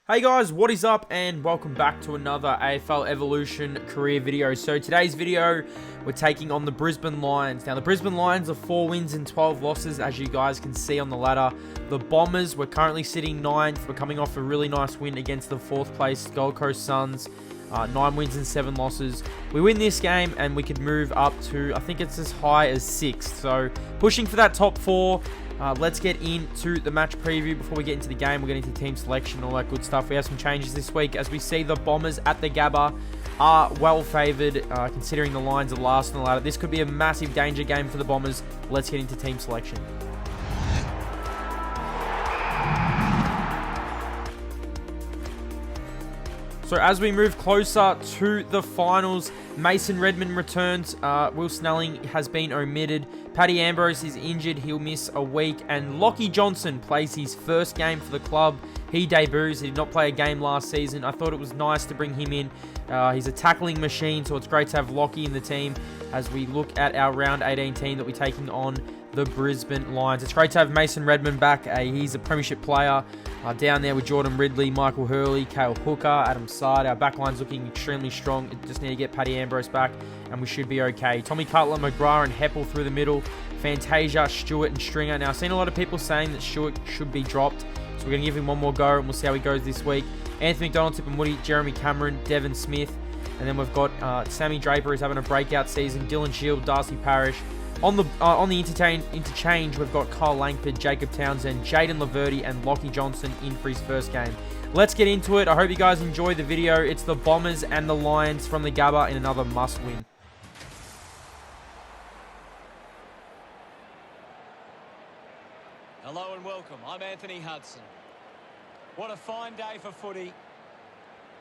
Hey guys, what is up and welcome back to another AFL Evolution career video. So today's video, we're taking on the Brisbane Lions. Now the Brisbane Lions are 4 wins and 12 losses, as you guys can see on the ladder. The Bombers, we're currently sitting 9th. We're coming off a really nice win against the 4th place Gold Coast Suns. 9 wins and 7 losses. We win this game and we could move up to, I think it's as high as 6th. So pushing for that top 4. Let's get into the match preview. Before we get into the game, we'll get into team selection, all that good stuff. We have some changes this week as we see the Bombers at the Gabba are well favoured, considering the Lions are last on the ladder. This could be a massive danger game for the Bombers. Let's get into team selection. So as we move closer to the finals, Mason Redman returns. Will Snelling has been omitted. Paddy Ambrose is injured. He'll miss a week. And Lockie Johnson plays his first game for the club. He debuts. He did not play a game last season. I thought it was nice to bring him in. He's a tackling machine, so it's great to have Lockie in the team as we look at our round 18 team that we're taking on the Brisbane Lions. It's great to have Mason Redman back. He's a premiership player down there with Jordan Ridley, Michael Hurley, Cale Hooker, Adam Sard. Our backline's looking extremely strong. Just need to get Paddy Ambrose back and we should be okay. Tommy Cutler, McGrath and Heppel through the middle. Fantasia, Stewart and Stringer. Now I've seen a lot of people saying that Stewart should be dropped, so we're going to give him one more go and we'll see how he goes this week. Anthony McDonald, Tip and Woody, Jeremy Cameron, Devon Smith. And then we've got Sammy Draper who's having a breakout season. Dylan Shield, Darcy Parish. On the interchange, we've got Kyle Langford, Jacob Townsend, Jaden Laverty, and Lockie Johnson in for his first game. Let's get into it. I hope you guys enjoyed the video. It's the Bombers and the Lions from the Gabba in another must-win. Hello and welcome. I'm Anthony Hudson. What a fine day for footy.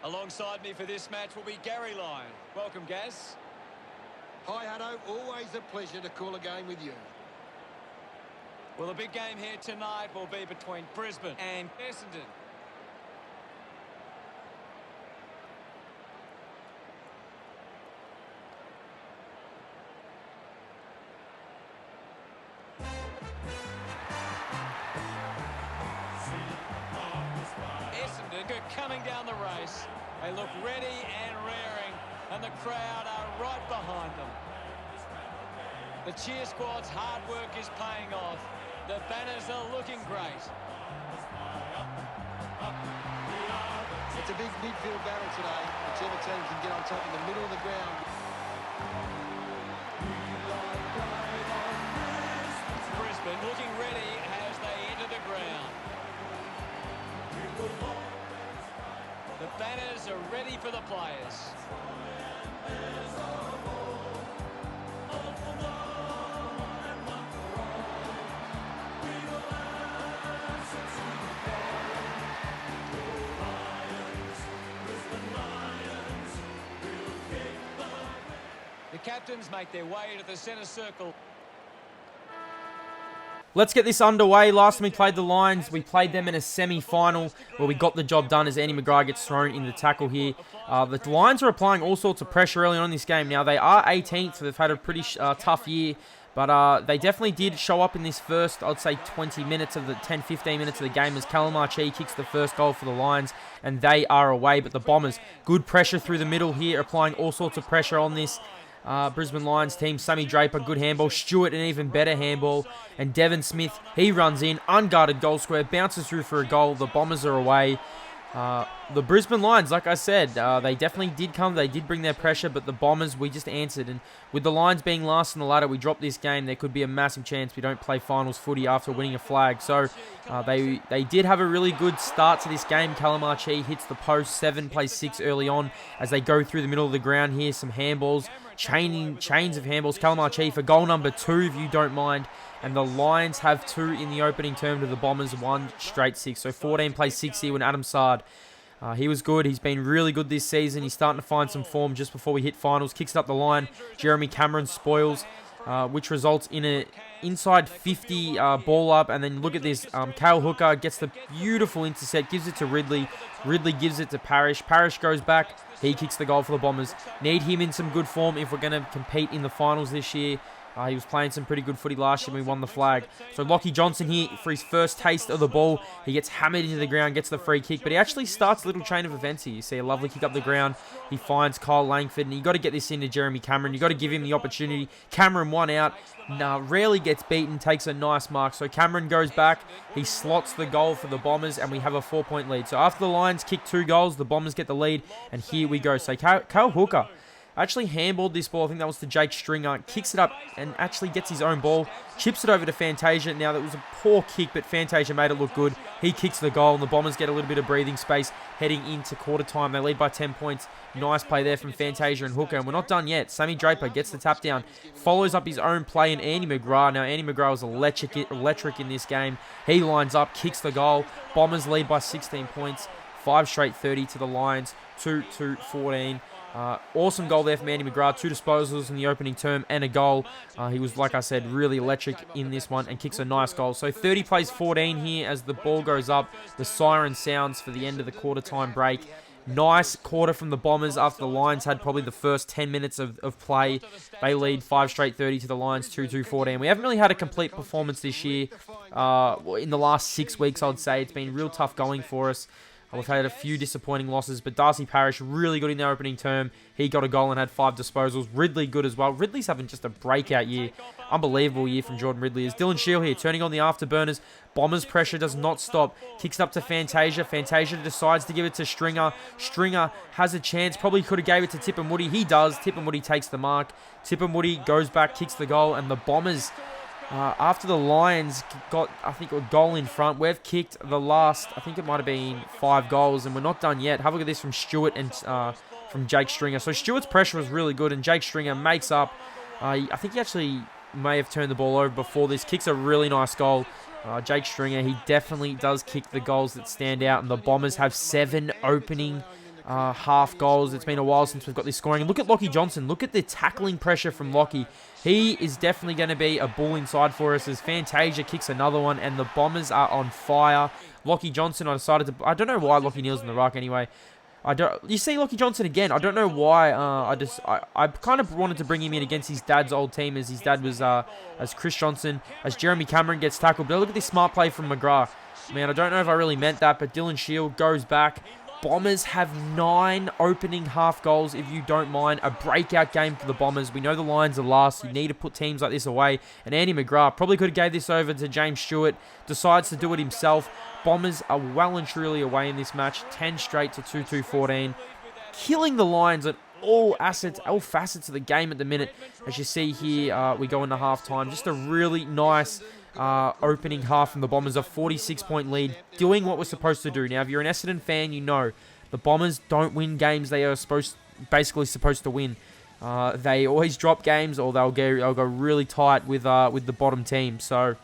Alongside me for this match will be Gary Lyon. Welcome, Gaz. Hi, Hutto. Always a pleasure to call a game with you. Well, the big game here tonight will be between Brisbane and Essendon. Essendon are coming down the race. They look ready and raring, and the crowd are right behind them. The cheer squad's hard work is paying off. The banners are looking great. It's a big midfield battle today. Whichever team can get on top in the middle of the ground. Brisbane looking ready as they enter the ground. The banners are ready for the players. The captains make their way to the centre circle. Let's get this underway. Last time we played the Lions, we played them in a semi-final where we got the job done as Andy McGrath gets thrown in the tackle here. The Lions are applying all sorts of pressure early on in this game. Now, they are 18th, so they've had a pretty tough year. But they definitely did show up in this first, I'd say, 20 minutes of the 10-15 minutes of the game as Callum Archie kicks the first goal for the Lions, and they are away. But the Bombers, good pressure through the middle here, applying all sorts of pressure on this Brisbane Lions team. Sammy Draper, good handball. Stewart, an even better handball. And Devon Smith, he runs in, unguarded goal square, bounces through for a goal. The Bombers are away. The Brisbane Lions, like I said, they definitely did come. They did bring their pressure, but the Bombers, we just answered. And with the Lions being last on the ladder, we dropped this game. There could be a massive chance we don't play finals footy after winning a flag. So they did have a really good start to this game. Callum Archie hits the post. 7 plays 6 early on as they go through the middle of the ground here. Some handballs, chains of handballs. Callum Archie for goal number 2, if you don't mind. And the Lions have 2 in the opening term to the Bombers, 1 straight 6. So 14 plays 6 here when Adam Sard. He was good. He's been really good this season. He's starting to find some form just before we hit finals. Kicks it up the line. Jeremy Cameron spoils, which results in an inside 50 ball up. And then look at this. Cale Hooker gets the beautiful intercept, gives it to Ridley. Ridley gives it to Parish. Parish goes back. He kicks the goal for the Bombers. Need him in some good form if we're going to compete in the finals this year. He was playing some pretty good footy last year when we won the flag. So Lockie Johnson here for his first taste of the ball. He gets hammered into the ground, gets the free kick, but he actually starts a little chain of events here. You see a lovely kick up the ground. He finds Kyle Langford, and you got to get this into Jeremy Cameron. You got to give him the opportunity. Cameron one out. Rarely gets beaten, takes a nice mark. So Cameron goes back. He slots the goal for the Bombers, and we have a 4-point lead. So after the Lions kick 2 goals, the Bombers get the lead, and here we go. So Kyle Hooker actually handballed this ball. I think that was to Jake Stringer. Kicks it up and actually gets his own ball. Chips it over to Fantasia. Now, that was a poor kick, but Fantasia made it look good. He kicks the goal, and the Bombers get a little bit of breathing space heading into quarter time. They lead by 10 points. Nice play there from Fantasia and Hooker. And we're not done yet. Sammy Draper gets the tap down. Follows up his own play in Andy McGrath. Now, Andy McGrath was electric in this game. He lines up, kicks the goal. Bombers lead by 16 points. 5 straight 30 to the Lions. 2-14. Awesome goal there from Andy McGrath. 2 disposals in the opening term and a goal. He was, like I said, really electric in this one and kicks a nice goal. So 30 plays 14 here as the ball goes up. The siren sounds for the end of the quarter time break. Nice quarter from the Bombers after the Lions had probably the first 10 minutes of play. They lead 5 straight 30 to the Lions, 2-14. We haven't really had a complete performance this year. In the last 6 weeks, I'd say. It's been real tough going for us. We've had a few disappointing losses, but Darcy Parish really good in their opening term. He got a goal and had 5 disposals. Ridley good as well. Ridley's having just a breakout year. Unbelievable year from Jordan Ridley. Is Dylan Shield here, turning on the afterburners. Bombers pressure does not stop. Kicks it up to Fantasia. Fantasia decides to give it to Stringer. Stringer has a chance. Probably could have gave it to Tip and Woody. He does. Tip and Woody takes the mark. Tip and Woody goes back, kicks the goal, and the Bombers... after the Lions got, I think, a goal in front, we've kicked the last, I think it might have been 5 goals, and we're not done yet. Have a look at this from Stewart and from Jake Stringer. So Stewart's pressure was really good, and Jake Stringer makes up. I think he actually may have turned the ball over before this. Kicks a really nice goal. Jake Stringer, he definitely does kick the goals that stand out, and the Bombers have 7 opening half goals. It's been a while since we've got this scoring. And look at Lockie Johnson. Look at the tackling pressure from Lockie. He is definitely going to be a bull inside for us as Fantasia kicks another one, and the Bombers are on fire. Lockie Johnson, I don't know why Lockie kneels in the ruck anyway. You see Lockie Johnson again. I don't know why. I kind of wanted to bring him in against his dad's old team, as his dad was as Chris Johnson, as Jeremy Cameron gets tackled. But look at this smart play from McGrath. Man, I don't know if I really meant that, but Dylan Shield goes back. Bombers have 9 opening half goals, if you don't mind. A breakout game for the Bombers. We know the Lions are last. You need to put teams like this away. And Andy McGrath probably could have gave this over to James Stewart. Decides to do it himself. Bombers are well and truly away in this match. 10 straight to 2-14. Killing the Lions at all facets of the game at the minute. As you see here, we go into halftime. Just a really nice... opening half from the Bombers, a 46-point lead, doing what we're supposed to do. Now, if you're an Essendon fan, you know the Bombers don't win games they are basically supposed to win. They always drop games, or they'll go really tight with the bottom team. So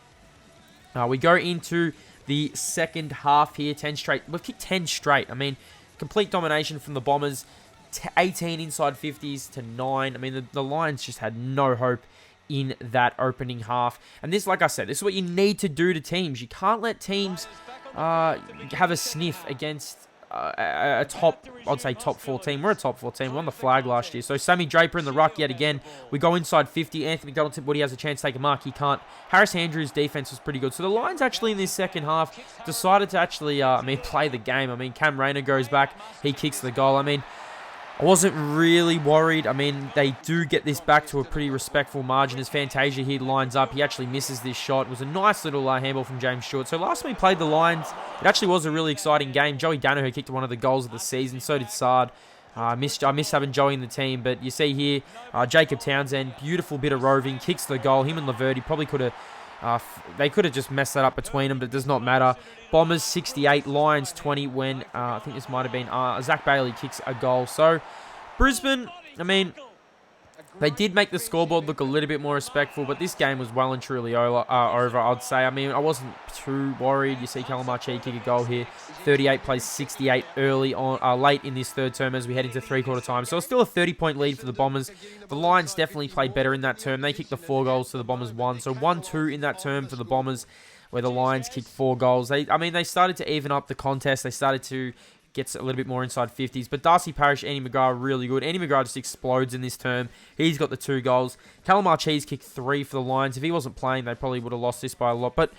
we go into the second half here. 10 straight. We've kicked 10 straight. I mean, complete domination from the Bombers. 18 inside 50s to 9. I mean, the Lions just had no hope in that opening half. And this, like I said, this is what you need to do to teams. You can't let teams have a sniff against a top 4 team. We're a top 4 team. We won the flag last year. So Sammy Draper in the ruck yet again. We go inside 50. Anthony McDonald, Woody has a chance to take a mark. He can't. Harris Andrews' defense was pretty good. So the Lions actually in this second half decided to actually, play the game. I mean, Cam Rayner goes back. He kicks the goal. I mean, I wasn't really worried. I mean, they do get this back to a pretty respectful margin as Fantasia here lines up. He actually misses this shot. It was a nice little handball from James Stewart. So last time we played the Lions, it actually was a really exciting game. Joey Danaher kicked one of the goals of the season. So did Sard. I missed having Joey in the team. But you see here, Jacob Townsend, beautiful bit of roving, kicks the goal. Him and Laverty probably could have... they could have just messed that up between them, but it does not matter. Bombers 68, Lions 20 when, I think this might have been, Zach Bailey kicks a goal. So, Brisbane, I mean, they did make the scoreboard look a little bit more respectful, but this game was well and truly over, I'd say. I mean, I wasn't too worried. You see Callum Archie kick a goal here. 38 plays 68 late in this third term as we head into three-quarter time. So it's still a 30-point lead for the Bombers. The Lions definitely played better in that term. They kicked the 4 goals to the Bombers 1. So 1-2 in that term for the Bombers, where the Lions kicked 4 goals. They started to even up the contest. They started to gets a little bit more inside 50s. But Darcy Parish, Andy McGrath, really good. Andy McGrath just explodes in this term. He's got the 2 goals. Callum Archie's kicked 3 for the Lions. If he wasn't playing, they probably would have lost this by a lot. But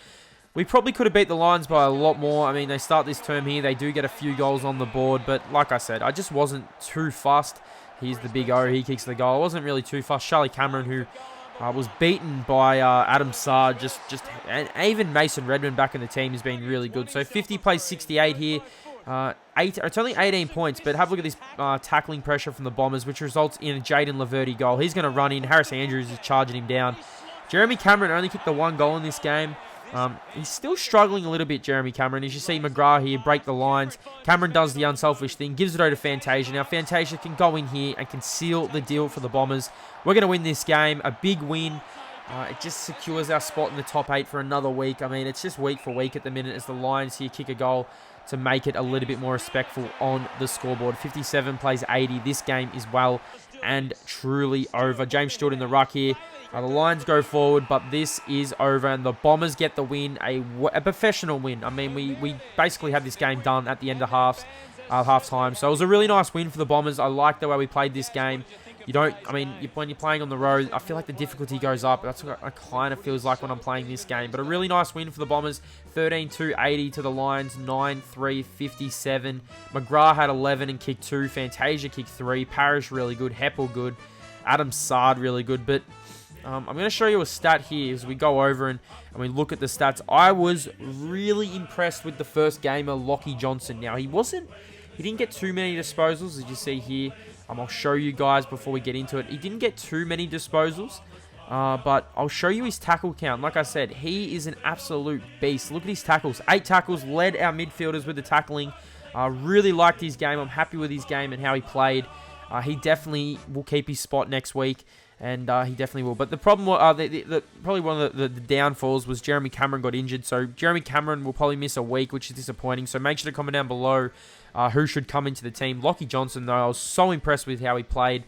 we probably could have beat the Lions by a lot more. I mean, they start this term here. They do get a few goals on the board. But like I said, I just wasn't too fussed. He's the big O. He kicks the goal. I wasn't really too fussed. Charlie Cameron, who was beaten by Adam Sard, and even Mason Redmond back in the team has been really good. So 50 plays 68 here. It's only 18 points, but have a look at this tackling pressure from the Bombers, which results in a Jaden Laverty goal. He's going to run in. Harris Andrews is charging him down. Jeremy Cameron only kicked the 1 goal in this game. He's still struggling a little bit, Jeremy Cameron. As you see McGrath here break the lines. Cameron does the unselfish thing, gives it over to Fantasia. Now Fantasia can go in here and can seal the deal for the Bombers. We're going to win this game. A big win. It just secures our spot in the top 8 for another week. I mean, it's just week for week at the minute as the Lions here kick a goal to make it a little bit more respectful on the scoreboard. 57 plays 80. This game is well and truly over. James Stewart in the ruck here. The Lions go forward, but this is over, and the Bombers get the win, a professional win. I mean, we basically have this game done at the end of halftime, so it was a really nice win for the Bombers. I like the way we played this game. When you're playing on the road, I feel like the difficulty goes up. That's what it kind of feels like when I'm playing this game. But a really nice win for the Bombers. 13-2, 80 to the Lions. 9-3, 57. McGrath had 11 and kicked 2. Fantasia kicked 3. Parish really good. Heppel good. Adam Sard really good. But I'm going to show you a stat here as we go over and we look at the stats. I was really impressed with the first gamer, Lockie Johnson. Now, he didn't get too many disposals, as you see here. I'll show you guys before we get into it. He didn't get too many disposals, but I'll show you his tackle count. Like I said, he is an absolute beast. Look at his tackles. 8 tackles, led our midfielders with the tackling. Really liked his game. I'm happy with his game and how he played. He definitely will keep his spot next week, and he definitely will. But the problem, probably one of the downfalls was Jeremy Cameron got injured. So Jeremy Cameron will probably miss a week, which is disappointing. So make sure to comment down below who should come into the team. Lockie Johnson, though, I was so impressed with how he played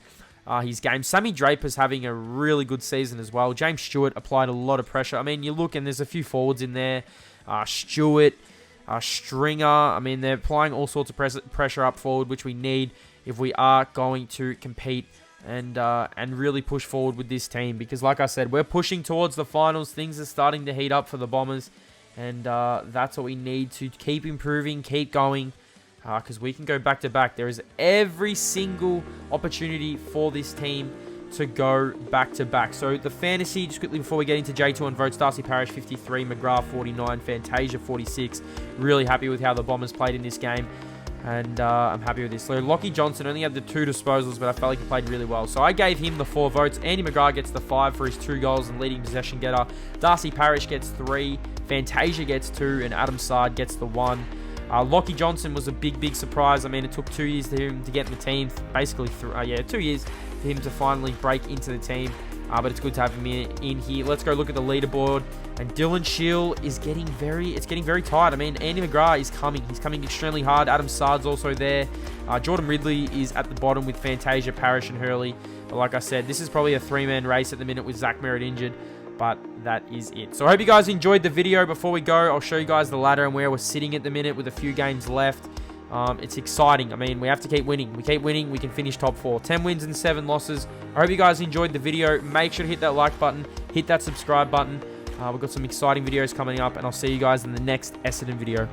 his game. Sammy Draper's having a really good season as well. James Stewart applied a lot of pressure. I mean, you look and there's a few forwards in there. Stewart, Stringer. I mean, they're applying all sorts of pressure up forward, which we need if we are going to compete and really push forward with this team. Because like I said, we're pushing towards the finals. Things are starting to heat up for the Bombers. And that's what we need to keep improving, keep going. Because we can go back-to-back. There is every single opportunity for this team to go back-to-back. So the fantasy, just quickly before we get into J2 and votes, Darcy Parish 53, McGrath 49, Fantasia 46. Really happy with how the Bombers played in this game. And I'm happy with this. So Lockie Johnson only had the 2 disposals, but I felt like he played really well. So I gave him the 4 votes. Andy McGrath gets the 5 for his 2 goals and leading possession getter. Darcy Parish gets 3. Fantasia gets 2. And Adam Sard gets the 1. Lockie Johnson was a big surprise. I mean, it took 2 years for him to get in the team. Basically, 2 years for him to finally break into the team. But it's good to have him in here. Let's go look at the leaderboard. And Dylan Shield is getting very tight. I mean, Andy McGrath is coming. He's coming extremely hard. Adam Sard's also there. Jordan Ridley is at the bottom with Fantasia, Parish, and Hurley. But like I said, this is probably a 3-man race at the minute with Zach Merritt injured. But that is it. So I hope you guys enjoyed the video. Before we go, I'll show you guys the ladder and where we're sitting at the minute with a few games left. It's exciting. I mean, we have to keep winning. We keep winning, we can finish top 4. 10 wins and 7 losses. I hope you guys enjoyed the video. Make sure to hit that like button. Hit that subscribe button. We've got some exciting videos coming up, and I'll see you guys in the next Essendon video.